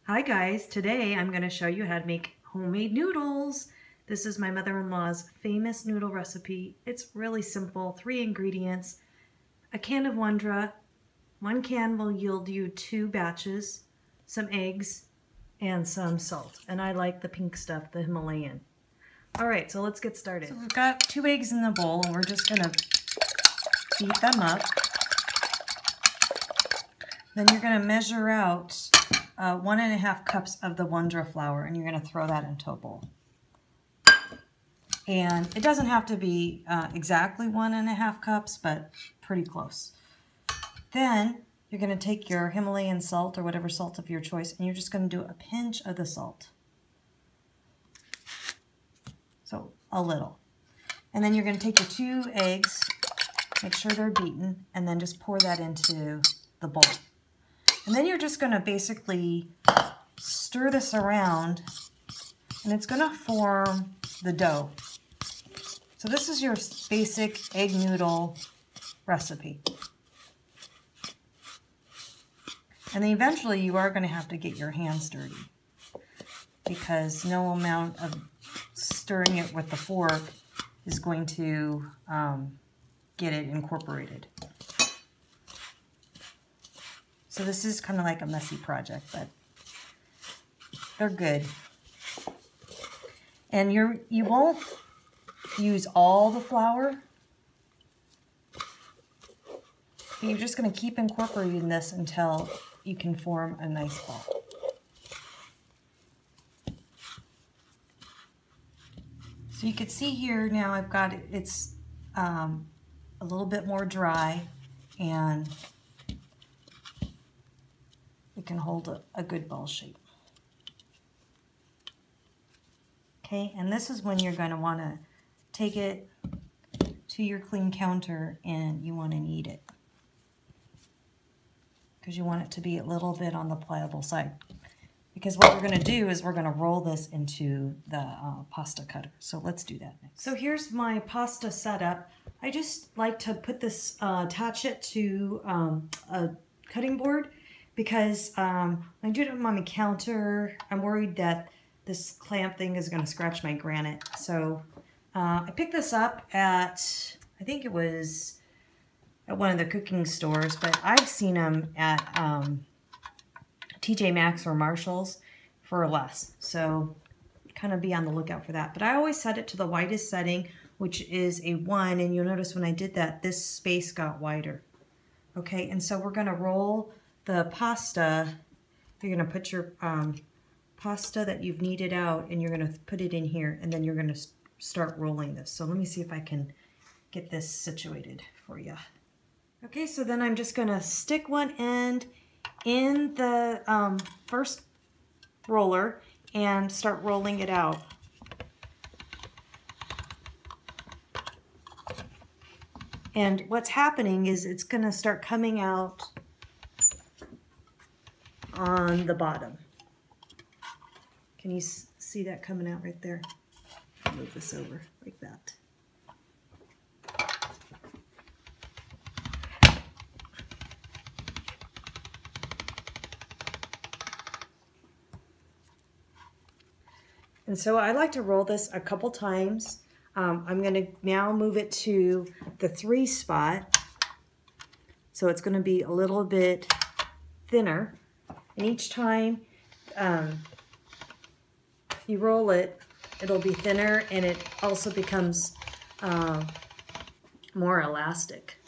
Hi guys, today I'm going to show you how to make homemade noodles. This is my mother-in-law's famous noodle recipe. It's really simple, 3 ingredients, a can of Wondra, 1 can will yield you 2 batches, some eggs, and some salt. And I like the pink stuff, the Himalayan. All right, so let's get started. So we've got 2 eggs in the bowl and we're just going to beat them up. Then you're going to measure out 1.5 cups of the Wondra flour, and you're going to throw that into a bowl. And it doesn't have to be exactly 1.5 cups, but pretty close. Then you're going to take your Himalayan salt or whatever salt of your choice, and you're just going to do a pinch of the salt. So a little. And then you're going to take your 2 eggs, make sure they're beaten, and then just pour that into the bowl. And then you're just going to basically stir this around, and it's going to form the dough. So this is your basic egg noodle recipe. And then eventually you are going to have to get your hands dirty, because no amount of stirring it with the fork is going to get it incorporated. So this is kind of like a messy project, but they're good. And you won't use all the flour, but you're just going to keep incorporating this until you can form a nice ball. So you can see here now I've got it's a little bit more dry, and it can hold a good ball shape. Okay, and this is when you're going to want to take it to your clean counter and you want to knead it, because you want it to be a little bit on the pliable side. Because what we're going to do is we're going to roll this into the pasta cutter. So let's do that next. So here's my pasta setup. I just like to put this, attach it to a cutting board, because when I do it on my counter, I'm worried that this clamp thing is going to scratch my granite. So I picked this up at, I think it was at one of the cooking stores, but I've seen them at TJ Maxx or Marshall's for less. So kind of be on the lookout for that. But I always set it to the widest setting, which is a 1, and you'll notice when I did that, this space got wider. Okay, and so we're going to roll the pasta. You're going to put your pasta that you've kneaded out, and you're going to put it in here, and then you're going to start rolling this. So let me see if I can get this situated for you. Okay, so then I'm just going to stick one end in the first roller and start rolling it out. And what's happening is it's going to start coming out on the bottom. Can you see that coming out right there? I'll move this over like that. And so I like to roll this a couple times. I'm going to now move it to the 3 spot. So it's going to be a little bit thinner. And each time you roll it, it'll be thinner, and it also becomes more elastic.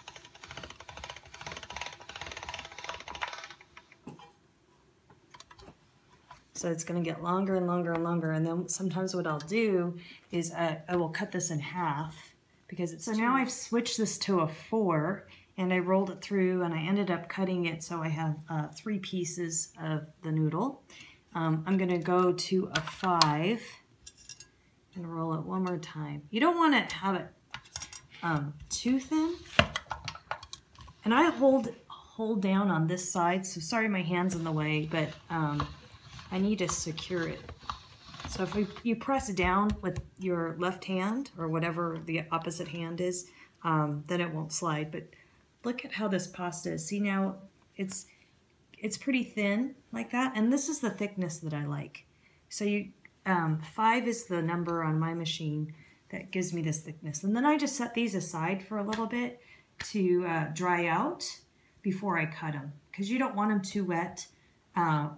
So it's going to get longer and longer and longer, and then sometimes what I'll do is I will cut this in half, because it's so now I've switched this to a 4, and I rolled it through, and I ended up cutting it so I have 3 pieces of the noodle. I'm going to go to a 5 and roll it one more time. You don't want to have it too thin, and I hold down on this side, so sorry my hand's in the way, but I need to secure it. So if you press down with your left hand, or whatever the opposite hand is, then it won't slide. But look at how this pasta is. See, now it it's pretty thin like that, and this is the thickness that I like. So 5 is the number on my machine that gives me this thickness. And then I just set these aside for a little bit to dry out before I cut them, because you don't want them too wet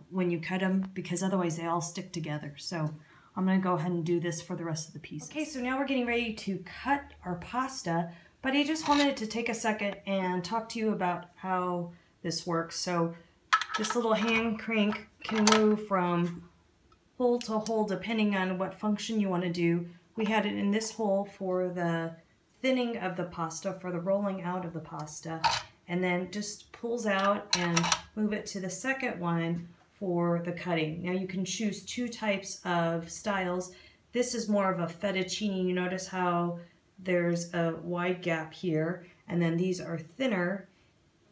when you cut them, because otherwise they all stick together. So I'm going to go ahead and do this for the rest of the pieces. Okay, so now we're getting ready to cut our pasta, but I just wanted to take a second and talk to you about how this works. So this little hand crank can move from hole to hole depending on what function you want to do. We had it in this hole for the thinning of the pasta, for the rolling out of the pasta, and then just pulls out and move it to the second one for the cutting. Now you can choose 2 types of styles. This is more of a fettuccine. You notice how there's a wide gap here, and then these are thinner.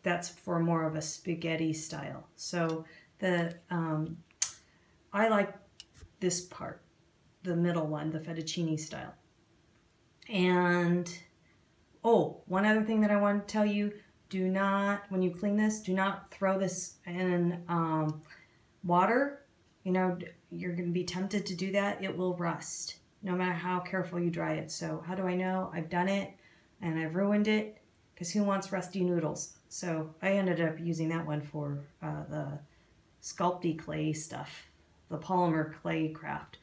That's for more of a spaghetti style. So I like this part, the middle one, the fettuccine style. And oh, one other thing that I want to tell you, do not, when you clean this, do not throw this in water. You know, you're going to be tempted to do that. It will rust no matter how careful you dry it. So how do I know? I've done it and I've ruined it, because who wants rusty noodles? So I ended up using that one for the sculpty clay stuff, the polymer clay craft.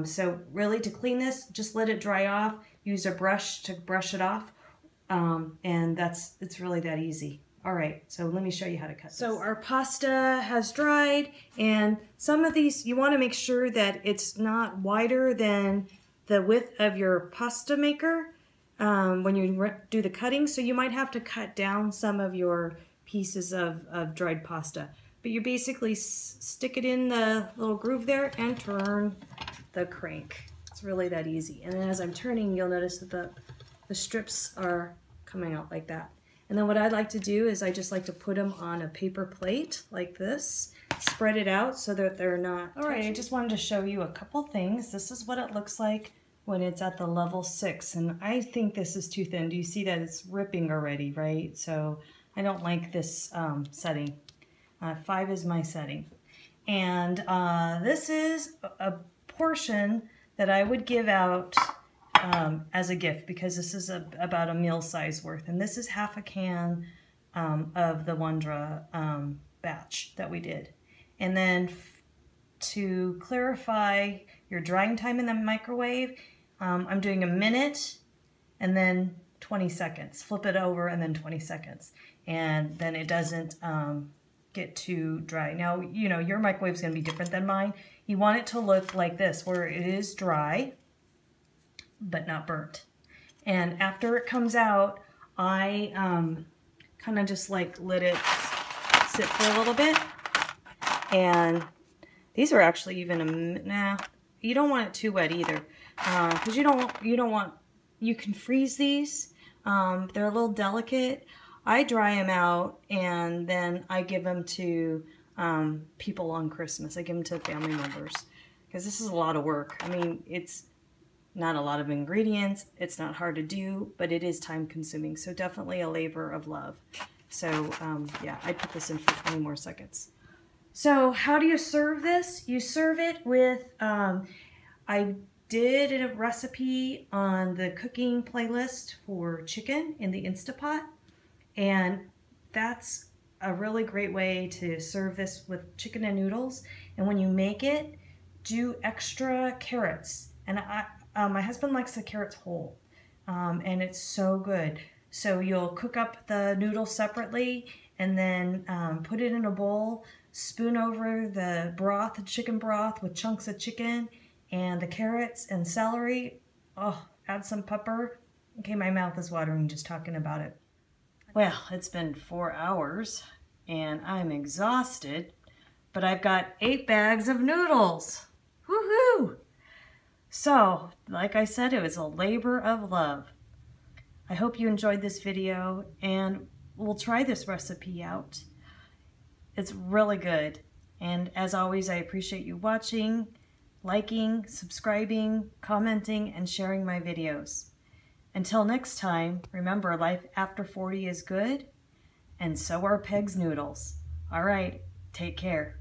So really, to clean this, just let it dry off. Use a brush to brush it off, and it's really that easy. All right, so let me show you how to cut this. So our pasta has dried, and some of these, you want to make sure that it's not wider than the width of your pasta maker when you do the cutting. So you might have to cut down some of your pieces of dried pasta. But you basically stick it in the little groove there and turn the crank. It's really that easy. And then as I'm turning, you'll notice that the strips are coming out like that. And then what I like to do is I just like to put them on a paper plate like this, spread it out so that they're not touching. All right, I just wanted to show you a couple things. This is what it looks like when it's at the level 6. And I think this is too thin. Do you see that it's ripping already, right? So I don't like this setting. 5 is my setting. And this is a portion that I would give out as a gift, because this is about a meal size worth. And this is half a can of the Wondra batch that we did. And then to clarify your drying time in the microwave, I'm doing a minute and then 20 seconds. Flip it over and then 20 seconds. And then it doesn't get too dry. Now, you know, your microwave is going to be different than mine. You want it to look like this, where it is dry, but not burnt. And after it comes out, I kind of just like let it sit for a little bit. And these are actually even you don't want it too wet either, because you don't want, you can freeze these. They're a little delicate. I dry them out and then I give them to people on Christmas. I give them to family members, because this is a lot of work. I mean, it's not a lot of ingredients. It's not hard to do, but it is time consuming. So definitely a labor of love. So yeah, I put this in for 20 more seconds. So how do you serve this? You serve it with, I did a recipe on the cooking playlist for chicken in the Instapot. And that's a really great way to serve this with chicken and noodles. And when you make it, do extra carrots. And my husband likes the carrots whole, and it's so good. So you'll cook up the noodles separately and then put it in a bowl, spoon over the broth, the chicken broth with chunks of chicken and the carrots and celery. Oh, add some pepper. Okay, my mouth is watering just talking about it. Well, it's been 4 hours and I'm exhausted, but I've got 8 bags of noodles. Woohoo! So, like I said, it was a labor of love. I hope you enjoyed this video, and we'll try this recipe out. It's really good. And as always, I appreciate you watching, liking, subscribing, commenting, and sharing my videos. Until next time, remember, life after 40 is good, and so are Peg's noodles. All right, take care.